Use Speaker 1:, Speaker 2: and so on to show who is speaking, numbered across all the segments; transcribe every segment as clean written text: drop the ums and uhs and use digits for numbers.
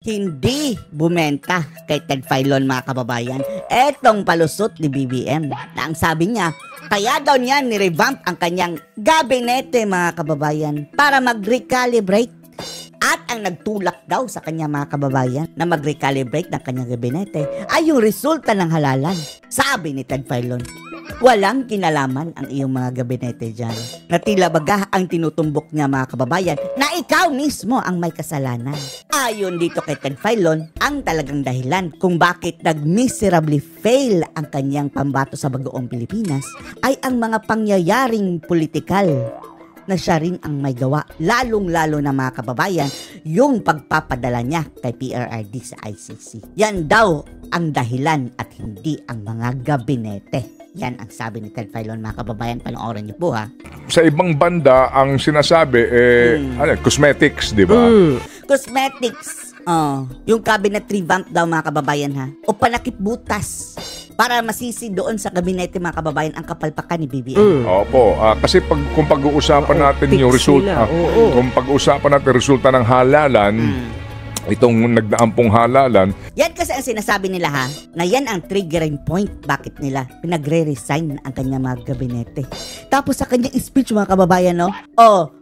Speaker 1: Hindi bumenta kay Ted Filon, mga kababayan, etong palusot ni BBM na ang sabi niya, kaya daw niya nirevamp ang kanyang gabinete, mga kababayan, para mag-recalibrate. At ang nagtulak daw sa kanya, mga kababayan, na mag-recalibrate ng kanyang gabinete ay yung resulta ng halalan. Sabi ni Ted Filon, walang kinalaman ang iyong mga gabinete dyan. Na tila baga ang tinutumbok niya, mga kababayan, na ikaw mismo ang may kasalanan. Ayon dito kay Ted Filon, ang talagang dahilan kung bakit nag-miserably fail ang kanyang pambato sa bagoong Pilipinas ay ang mga pangyayaring politikal na siya rin ang may gawa, lalong-lalo na, mga kababayan, yung pagpapadala niya kay PRRD sa ICC. Yan daw ang dahilan at hindi ang mga gabinete. Yan ang sabi ni Ted Filon, mga kababayan. Panoorin niyo po, ha.
Speaker 2: Sa ibang banda, ang sinasabi, cosmetics, di ba?
Speaker 1: Cosmetics. Yung cabinet revamp daw, mga kababayan, ha. O panakip butas para masisi doon sa gabinete, mga kababayan, ang kapalpakan ni BBM.
Speaker 2: Opo, kasi kung pag-uusapan natin yung resulta, kung pag-uusapan natin resulta ng halalan, itong nagdaampong halalan.
Speaker 1: Yan kasi ang sinasabi nila, ha, na yan ang triggering point bakit nila pinagre-resign ang kanyang mga gabinete. Tapos sa kanyang speech, mga kababayan, no?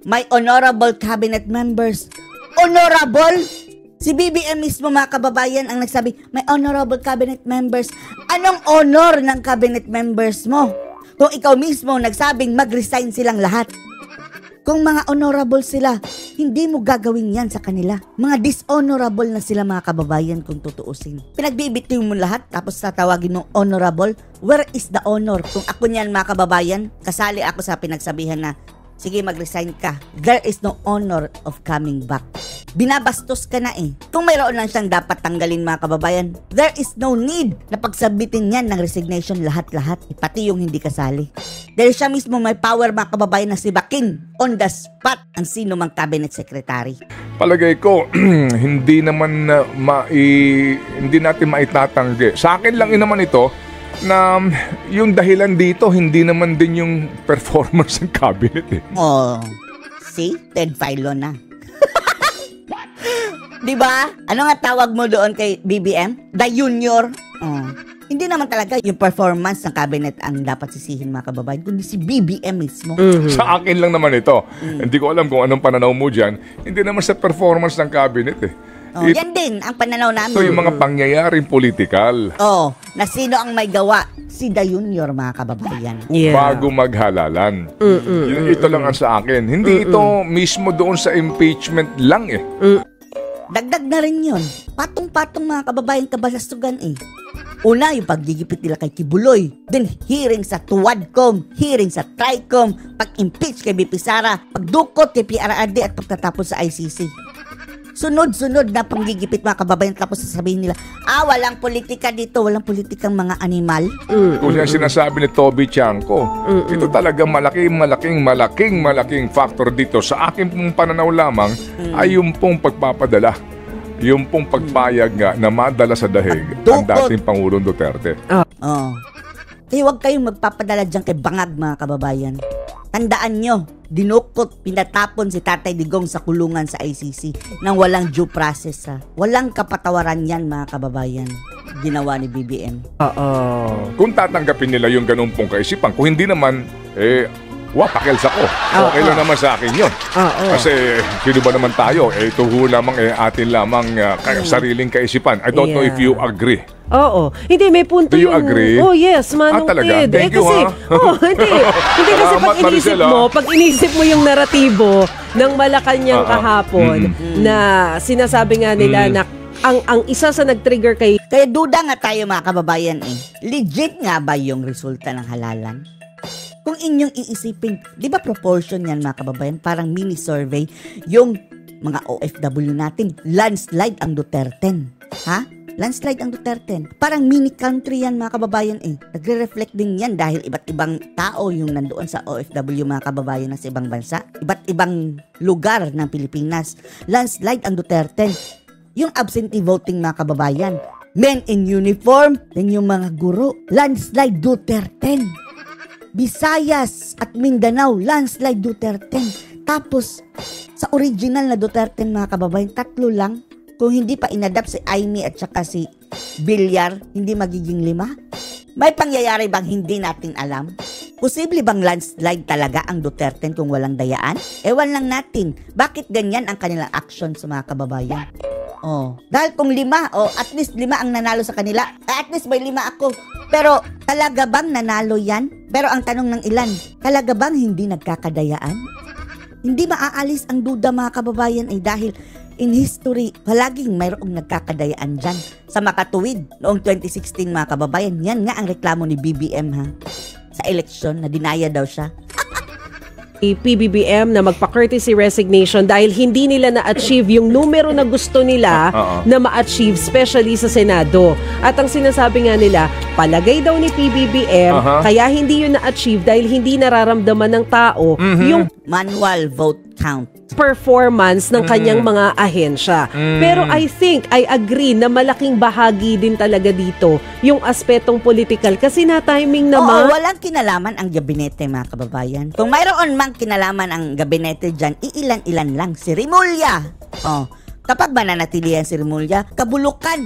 Speaker 1: My honorable cabinet members. Honorable? Si BBM mismo, mga kababayan, ang nagsabi, my honorable cabinet members. Anong honor ng cabinet members mo? Kung ikaw mismo nagsabing mag-resign silang lahat. Kung mga honorable sila, hindi mo gagawin yan sa kanila. Mga dishonorable na sila, mga kababayan, kung tutuusin. Pinagbibitiw mo lahat, tapos tatawagin mo honorable. Where is the honor? Kung ako niyan, mga kababayan, kasali ako sa pinagsabihan na, sige, mag-resign ka. There is no honor of coming back. Binabastos ka na eh. Kung mayroon lang siyang dapat tanggalin, mga kababayan, there is no need na pagsabitin niyan ng resignation lahat-lahat. Pati yung hindi kasali. Dahil siya mismo may power, mga kababayan, na sibakin on the spot ang sino mang cabinet secretary.
Speaker 2: Palagay ko, hindi naman hindi natin maitatanggi. Sa akin lang naman ito, na yung dahilan dito, hindi naman din yung performance ng cabinet eh.
Speaker 1: See? Ted Filon na. Diba? Ano nga tawag mo doon kay BBM? The Junior? Hindi naman talaga yung performance ng cabinet ang dapat sisihin, mga kababayan, kundi si BBM mismo.
Speaker 2: Sa akin lang naman ito. Hindi ko alam kung anong pananaw mo dyan. Hindi naman sa performance ng cabinet eh.
Speaker 1: Yan din ang pananaw namin.
Speaker 2: Ito yung mga pangyayaring politikal.
Speaker 1: Na sino ang may gawa? Si The Junior, mga kababayan.
Speaker 2: Yeah. Bago maghalalan. Ito lang ang sa akin. Hindi ito mismo doon sa impeachment lang eh.
Speaker 1: Dagdag na rin yun. Patong-patong, mga kababayan, kabalastugan eh. Una, yung paggigipit nila kay Kibuloy. Then, hearing sa Tuwadcom, hearing sa Tricom, pag-impeach kay BP Sara, pagdukot kay PRRD at pagtatapos sa ICC. Sunod-sunod na panggigipit, mga kababayan, tapos sasabihin nila, walang politika dito, walang politikang mga animal.
Speaker 2: Kung yan sinasabi ni Toby Chanko, ito talaga malaking factor dito. Sa akin pong pananaw lamang ay yung pong pagpapadala, yung pong pagpayag nga na madala sa dahig ang dating Pangulong Duterte.
Speaker 1: Kaya huwag kayong magpapadala dyan kay Bangag, mga kababayan. Tandaan nyo, dinukot, pinatapon si Tatay Digong sa kulungan sa ICC nang walang due process, ha. Walang kapatawaran yan, mga kababayan. Ginawa ni BBM.
Speaker 2: Kung tatanggapin nila yung ganun pong kaisipan, kung hindi naman, pakils ako. Okay lang naman sa akin yun. Kasi sino ba naman tayo? Ito lamang atin lamang sariling kaisipan. I don't know if you agree.
Speaker 3: Hindi, may punto.
Speaker 2: Do you agree?
Speaker 3: Yes, Manong
Speaker 2: talaga?
Speaker 3: Ted.
Speaker 2: Thank you,
Speaker 3: kasi, hindi kasi pag inisip mo yung naratibo ng Malacanang kahapon na sinasabi nga nila na ang isa sa nag-trigger kay...
Speaker 1: Kaya duda nga tayo, mga kababayan eh. Legit nga ba yung resulta ng halalan? Kung inyong iisipin, di ba proportion yan, mga kababayan? Parang mini-survey yung mga OFW natin. Landslide ang Duterte. Ha? Landslide ang Duterte. Parang mini country yan, mga kababayan eh. Nagre-reflect din yan dahil iba't ibang tao yung nandoon sa OFW, mga kababayan, na sa ibang bansa. Iba't ibang lugar ng Pilipinas. Landslide ang Duterte. Yung absentee voting, mga kababayan. Men in uniform, then yung mga guro. Landslide Duterte. Visayas at Mindanao, landslide Duterte. Tapos, sa original na Duterte, mga kababayan, 3 lang. kung hindi pa inadapt si Amy at saka si Villar, hindi magiging 5? May pangyayari bang hindi natin alam? Posible bang landslide talaga ang Duterte kung walang dayaan? Ewan lang natin, bakit ganyan ang kanilang action sa mga kababayan? Dahil kung 5, at least 5 ang nanalo sa kanila, at least may 5 ako. Pero talaga bang nanalo yan? Pero ang tanong ng ilan, talaga bang hindi nagkakadayaan? Hindi maaalis ang duda mga kababayan dahil in history, palaging mayroong nagkakadayaan dyan. Sa makatuwid, noong 2016 mga kababayan, yan nga ang reklamo ni BBM sa eleksyon na dinaya daw siya.
Speaker 3: PBBM na magpa-courtesy resignation dahil hindi nila na-achieve yung numero na gusto nila na ma-achieve, especially sa Senado. At ang sinasabi nga nila, palagay daw ni PBBM, kaya hindi yun na-achieve dahil hindi nararamdaman ng tao yung
Speaker 1: manual vote count
Speaker 3: performance ng kanyang mga ahensya. Pero I agree na malaking bahagi din talaga dito yung aspetong political kasi na-timing naman.
Speaker 1: Walang kinalaman ang gabinete mga kababayan. Kung mayroon mang kinalaman ang gabinete dyan, iilan-ilan lang. Si Rimulya. Kapag mananatilihan si Rimulya, kabulukan.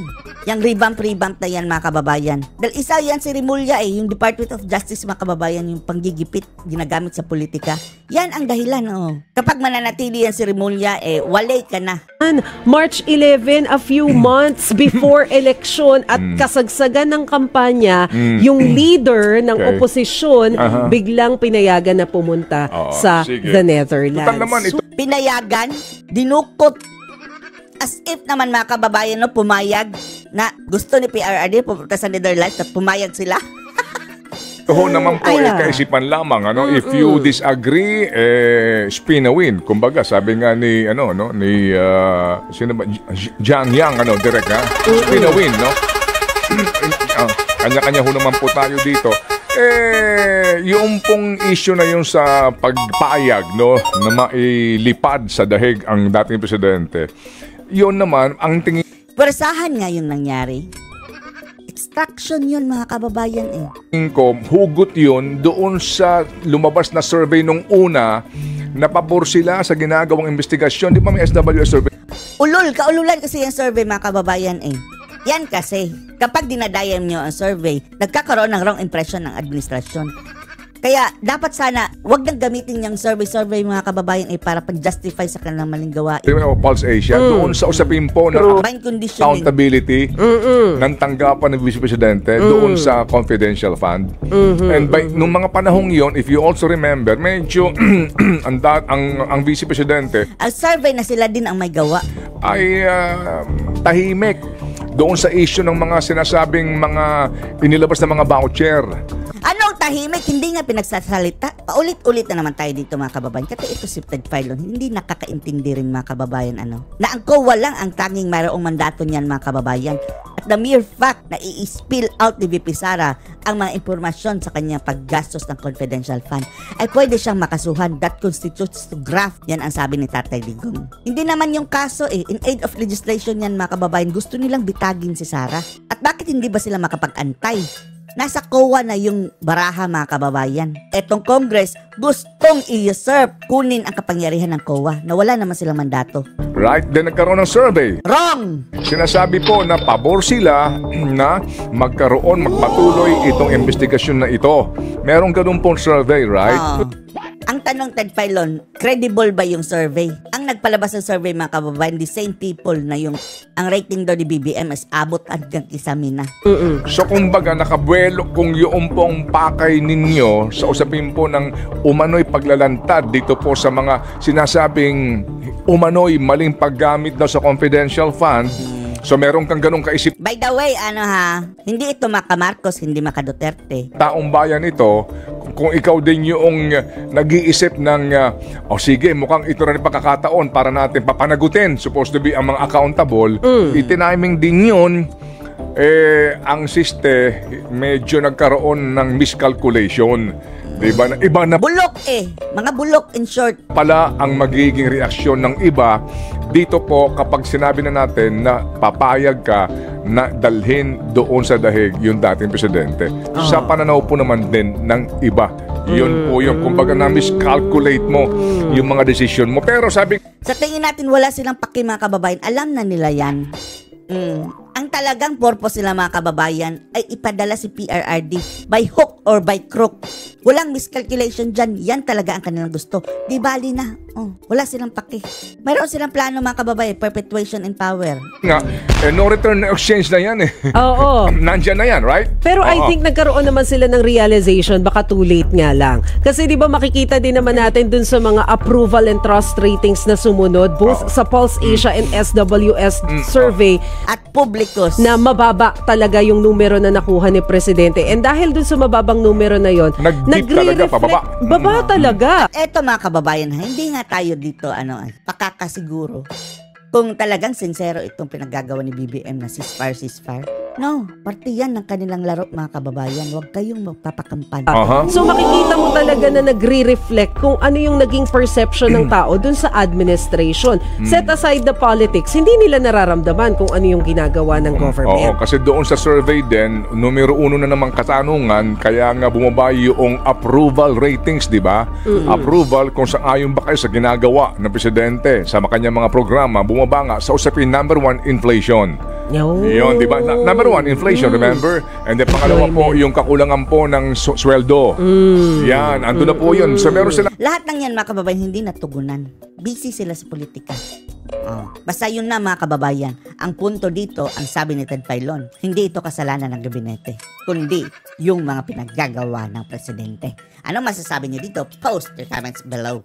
Speaker 1: Yung revamp na yan mga kababayan. Dahil isa yan si Rimulya yung Department of Justice mga kababayan, yung panggigipit ginagamit sa politika. Yan ang dahilan. Kapag mananatilihan si Rimulya, walay ka na.
Speaker 3: March 11, a few months before election at kasagsagan ng kampanya, yung leader ng oposisyon biglang pinayagan na pumunta sa the Netherlands.
Speaker 1: Pinayagan, dinukot. As if naman mga kababayan pumayag na gusto ni PRRD pupunta sa Netherlands at pumayag sila.
Speaker 2: Oo naman po, kaisipan lamang. If you disagree, spin a win. Kumbaga, sabi nga ni, sino ba? Jiang Yang, direct, spin a win, no? Kanya-kanya ho naman po tayo dito. Yung pong issue na yun sa pagpayag, no, na mailipad sa dahig ang dating presidente, yun naman, ang tingin
Speaker 1: Pwersahan nga yung nangyari. Extraction yun mga kababayan
Speaker 2: ko, hugot yun doon sa lumabas na survey nung una na pabor sila sa ginagawang investigasyon. Di ba may SWS survey?
Speaker 1: Kaululan kasi yung survey mga kababayan Yan kasi, kapag dinadayam nyo ang survey, nagkakaroon ng wrong impression ng administrasyon. Kaya dapat sana, wag nang gamitin yung survey mga kababayan para pag-justify sa kanilang maling gawain.
Speaker 2: Pulse Asia, doon sa usapin po na accountability ng tanggapan ng Vice Presidente doon sa confidential fund. And nung mga panahong yon, if you also remember, medyo ang Vice Presidente,
Speaker 1: ang survey na sila din ang may gawa,
Speaker 2: ay tahimik doon sa issue ng mga sinasabing mga inilabas na mga voucher.
Speaker 1: Anong tahimik? Hindi nga pinagsasalita. Paulit-ulit na naman tayo dito mga kababayan. Kasi ito si Ted Filon, hindi nakakaintindi rin mga kababayan na ang COA lang ang tanging mayroong mandato niyan mga kababayan. At the mere fact na i-spill out ni VP Sara ang mga impormasyon sa kanyang paggastos ng confidential fund ay pwede siyang makasuhan. That constitutes to graft. Yan ang sabi ni Tatay Digong. Hindi naman yung kaso in aid of legislation yan mga kababayan. Gusto nilang bitagin si Sara. At bakit hindi ba sila makapag-antay? Nasa COA na yung baraha mga kababayan. Etong Congress gustong i-usurp, kunin ang kapangyarihan ng COA na wala naman silang mandato.
Speaker 2: Right, then nagkaroon ng survey.
Speaker 1: Wrong!
Speaker 2: Sinasabi po na pabor sila na magpatuloy itong investigasyon na ito. Merong ganun pong survey, right?
Speaker 1: Ang tanong, Ted Filon, credible ba yung survey? Ang nagpalabas ng survey mga kababayan, the same people na ang rating daw ni BBM is abot hanggang Kisamina.
Speaker 2: So kumbaga nakabuelo kung yung pong pakay ninyo sa usapin po ng umano'y paglalantad dito po sa mga sinasabing umano'y maling paggamit daw sa confidential fund. So meron kang ganung kaisip.
Speaker 1: By the way, hindi ito maka Marcos, hindi maka Duterte.
Speaker 2: Taong bayan ito, kung ikaw din yung nag-iisip ng, sige, mukhang ito rin pagkakataon para natin papanagutin, supposed to be ang mga accountable, itiniming din yun, ang siste, medyo nagkaroon ng miscalculation. Diba? Iba na
Speaker 1: bulok mga bulok in short.
Speaker 2: Pala ang magiging reaksyon ng iba dito po kapag sinabi na natin na papayag ka na dalhin doon sa dahig yung dating presidente. Sa pananaw po naman din ng iba Yun po yun. Kumbaga na-miscalculate mo yung mga decision mo. Pero sabi...
Speaker 1: Sa tingin natin, wala silang paki mga kababayan. Alam na nila yan. Ang talagang purpose nila mga kababayan ay ipadala si PRRD by hook or by crook. Walang miscalculation dyan. Yan talaga ang kanilang gusto. Di bali na. Wala silang paki. Mayroon silang plano mga kababayan. Perpetuation in power.
Speaker 2: Nga, no return exchange na yan eh.
Speaker 3: Oo.
Speaker 2: Nandyan na yan, right?
Speaker 3: Pero I think nagkaroon naman sila ng realization, baka too late nga lang. Kasi di ba makikita din naman natin dun sa mga approval and trust ratings na sumunod, both sa Pulse Asia and SWS survey,
Speaker 1: At publicos.
Speaker 3: na mababa talaga yung numero na nakuha ni Presidente. And dahil dun sa mababang numero na yon,
Speaker 2: Nag-dip talaga, pababa.
Speaker 3: Baba talaga.
Speaker 1: Eto mga kababayan, hindi nga tayo dito pakakasiguro kung talagang sincero itong pinaggagawa ni BBM na ceasefire. No, parte yan ng kanilang laro mga kababayan. Huwag kayong magpapakampan.
Speaker 3: So makikita mo talaga na nagre-reflect kung ano yung naging perception ng tao dun sa administration. Set aside the politics, hindi nila nararamdaman kung ano yung ginagawa ng government.
Speaker 2: Oo, kasi doon sa survey din, numero 1 na namang katanungan, kaya nga bumaba yung approval ratings, di ba? Approval kung ayon ba kayo sa ginagawa ng presidente sa kanyang mga programa, bumaba nga sa usapin number 1, inflation. Yun, di ba? Number 1, inflation, remember? And then pangalawa po, yung kakulangan po ng sweldo. Yan, ando na po yun. So meron sila...
Speaker 1: Lahat ng yan mga kababayan hindi natugunan. Busy sila sa politika. Basta yun na mga kababayan. Ang punto dito, ang sabi ni Ted Filon, hindi ito kasalanan ng gabinete, kundi yung mga pinaggagawa ng presidente. Anong masasabi niyo dito? Post your comments below.